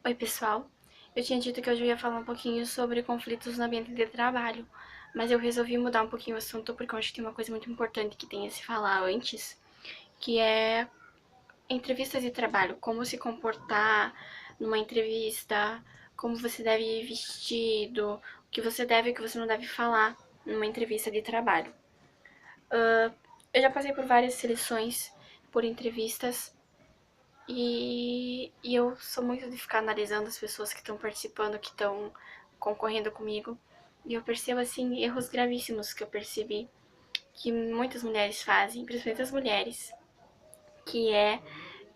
Oi, pessoal. Eu tinha dito que hoje eu ia falar um pouquinho sobre conflitos no ambiente de trabalho, mas eu resolvi mudar um pouquinho o assunto porque eu acho que tem uma coisa muito importante que tem a se falar antes, que é entrevistas de trabalho, como se comportar numa entrevista, como você deve ir vestido, o que você deve e o que você não deve falar numa entrevista de trabalho. Eu já passei por várias seleções, por entrevistas, e eu sou muito de ficar analisando as pessoas que estão participando, que estão concorrendo comigo. E eu percebo, assim, erros gravíssimos que eu percebi que muitas mulheres fazem, principalmente as mulheres, que é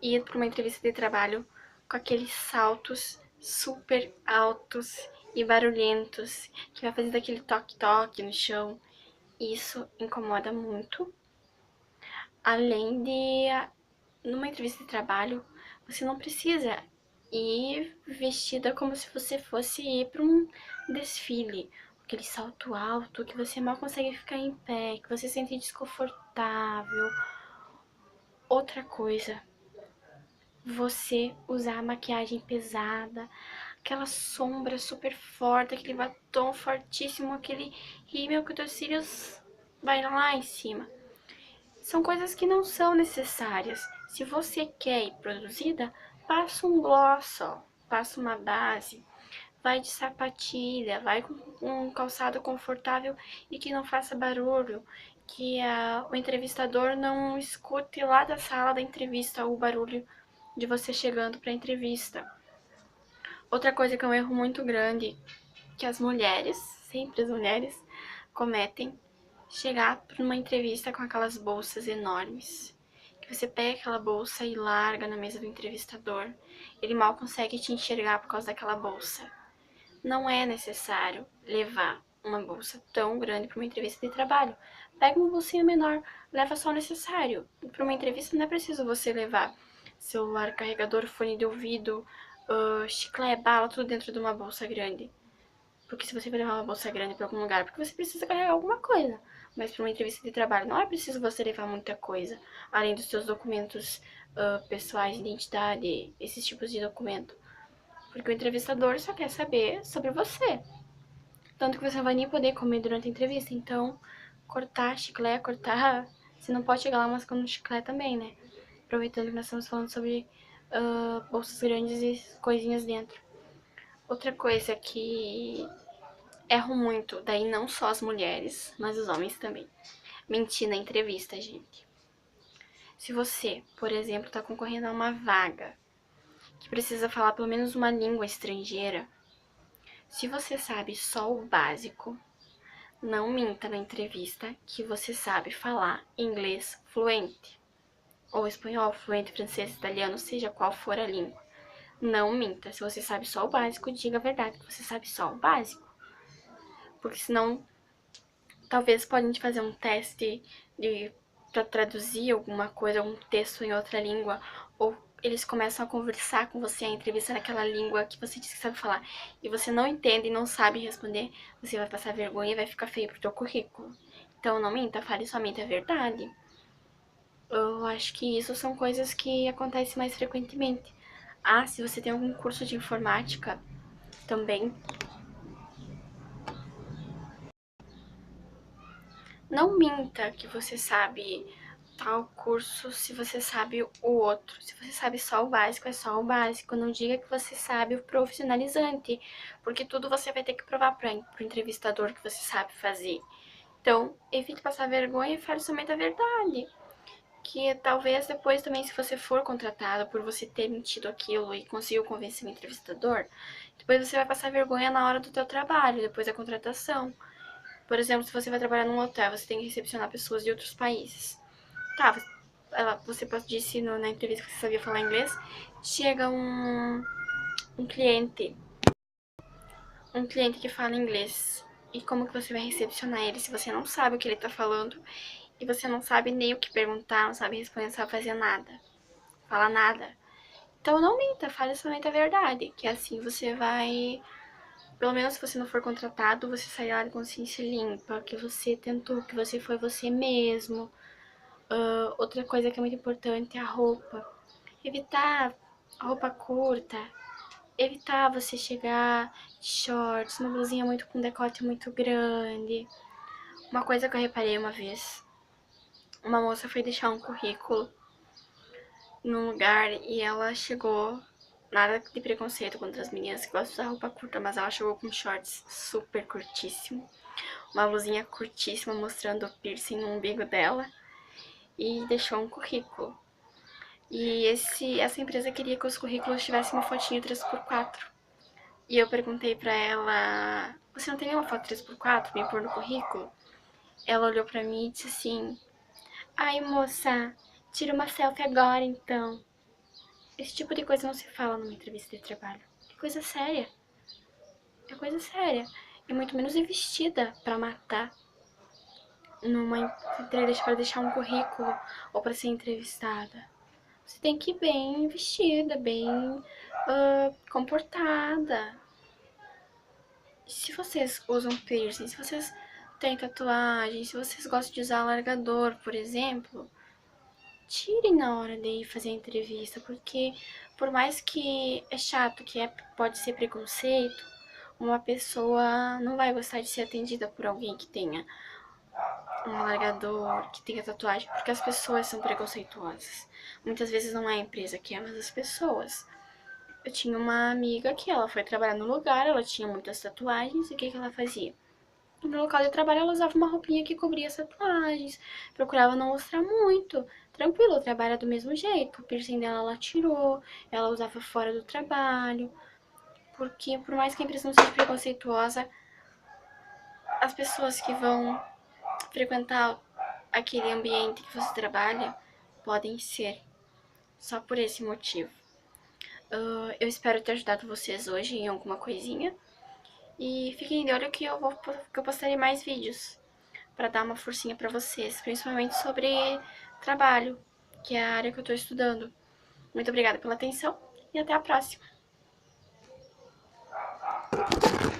ir para uma entrevista de trabalho com aqueles saltos super altos e barulhentos, que vai fazendo aquele toque-toque no chão. Isso incomoda muito. Além de, numa entrevista de trabalho, você não precisa ir vestida como se você fosse ir para um desfile. Aquele salto alto que você mal consegue ficar em pé, que você se sente desconfortável. Outra coisa, você usar maquiagem pesada, aquela sombra super forte, aquele batom fortíssimo, aquele rímel que os teus cílios vai lá em cima. São coisas que não são necessárias. Se você quer ir produzida, passa um gloss, ó, passa uma base, vai de sapatilha, vai com um calçado confortável e que não faça barulho, que o entrevistador não escute lá da sala da entrevista o barulho de você chegando para a entrevista. Outra coisa que é um erro muito grande que as mulheres, sempre as mulheres, cometem, chegar para uma entrevista com aquelas bolsas enormes. Que você pega aquela bolsa e larga na mesa do entrevistador. Ele mal consegue te enxergar por causa daquela bolsa. Não é necessário levar uma bolsa tão grande para uma entrevista de trabalho. Pega uma bolsinha menor, leva só o necessário. Para uma entrevista não é preciso você levar celular, carregador, fone de ouvido, chiclete, bala, tudo dentro de uma bolsa grande. Porque se você vai levar uma bolsa grande para algum lugar, porque você precisa carregar alguma coisa. Mas para uma entrevista de trabalho não é preciso você levar muita coisa, além dos seus documentos pessoais, identidade, esses tipos de documento. Porque o entrevistador só quer saber sobre você. Tanto que você não vai nem poder comer durante a entrevista. Então, cortar chiclete, cortar. Você não pode chegar lá mascando chiclete também, né? Aproveitando que nós estamos falando sobre bolsas grandes e coisinhas dentro. Outra coisa que erro muito, daí não só as mulheres, mas os homens também. Mentir na entrevista, gente. Se você, por exemplo, está concorrendo a uma vaga que precisa falar pelo menos uma língua estrangeira, se você sabe só o básico, não minta na entrevista que você sabe falar inglês fluente, ou espanhol fluente, francês, italiano, seja qual for a língua. Não minta. Se você sabe só o básico, diga a verdade que você sabe só o básico. Porque senão talvez podem te fazer um teste para traduzir alguma coisa, algum texto em outra língua, ou eles começam a conversar com você, a entrevista naquela língua que você disse que sabe falar, e você não entende e não sabe responder, você vai passar vergonha e vai ficar feio pro teu currículo. Então não minta, fale somente a verdade. Eu acho que isso são coisas que acontecem mais frequentemente. Ah, se você tem algum curso de informática, também não minta que você sabe tal curso se você sabe o outro. Se você sabe só o básico, é só o básico. Não diga que você sabe o profissionalizante, porque tudo você vai ter que provar para o entrevistador que você sabe fazer. Então, evite passar vergonha e fale somente a verdade. Que talvez depois também, se você for contratado por você ter mentido aquilo e conseguiu convencer o entrevistador, depois você vai passar vergonha na hora do teu trabalho, depois da contratação. Por exemplo, se você vai trabalhar num hotel, você tem que recepcionar pessoas de outros países. Tá, você disse na entrevista que você sabia falar inglês. Chega um cliente, um cliente que fala inglês. E como que você vai recepcionar ele se você não sabe o que ele tá falando e você não sabe nem o que perguntar, não sabe responder, não sabe fazer nada, fala nada. Então não minta, fale somente a verdade, que assim você vai, pelo menos se você não for contratado, você sair lá de consciência limpa, que você tentou, que você foi você mesmo. Outra coisa que é muito importante é a roupa. Evitar a roupa curta, evitar você chegar de shorts, uma blusinha muito com decote muito grande. Uma coisa que eu reparei uma vez, uma moça foi deixar um currículo num lugar e ela chegou, nada de preconceito contra as meninas que gostam de usar roupa curta, mas ela chegou com shorts super curtíssimo, uma blusinha curtíssima mostrando o piercing no umbigo dela e deixou um currículo. E essa empresa queria que os currículos tivessem uma fotinho 3x4. E eu perguntei pra ela, você não tem nenhuma foto 3x4 pra me pôr no currículo? Ela olhou pra mim e disse assim, ai moça, tira uma selfie agora então. Esse tipo de coisa não se fala numa entrevista de trabalho. É coisa séria. É coisa séria. E muito menos ir vestida pra matar numa para deixar um currículo ou pra ser entrevistada. Você tem que ir bem vestida, bem comportada. Se vocês usam piercing, se vocês têm tatuagem, se vocês gostam de usar alargador, por exemplo, tirem na hora de ir fazer a entrevista, porque por mais que é chato, pode ser preconceito, uma pessoa não vai gostar de ser atendida por alguém que tenha um alargador, que tenha tatuagem, porque as pessoas são preconceituosas. Muitas vezes não é a empresa que é, mas as pessoas. Eu tinha uma amiga que ela foi trabalhar no lugar, ela tinha muitas tatuagens, e o que ela fazia? No local de trabalho ela usava uma roupinha que cobria as tatuagens, procurava não mostrar muito. Tranquilo, trabalha do mesmo jeito. O piercing dela ela tirou, ela usava fora do trabalho. Porque por mais que a empresa não seja preconceituosa, as pessoas que vão frequentar aquele ambiente que você trabalha podem ser. Só por esse motivo. Eu espero ter ajudado vocês hoje em alguma coisinha. E fiquem de olho que eu postarei mais vídeos para dar uma forcinha para vocês, principalmente sobre trabalho, que é a área que eu estou estudando. Muito obrigada pela atenção e até a próxima!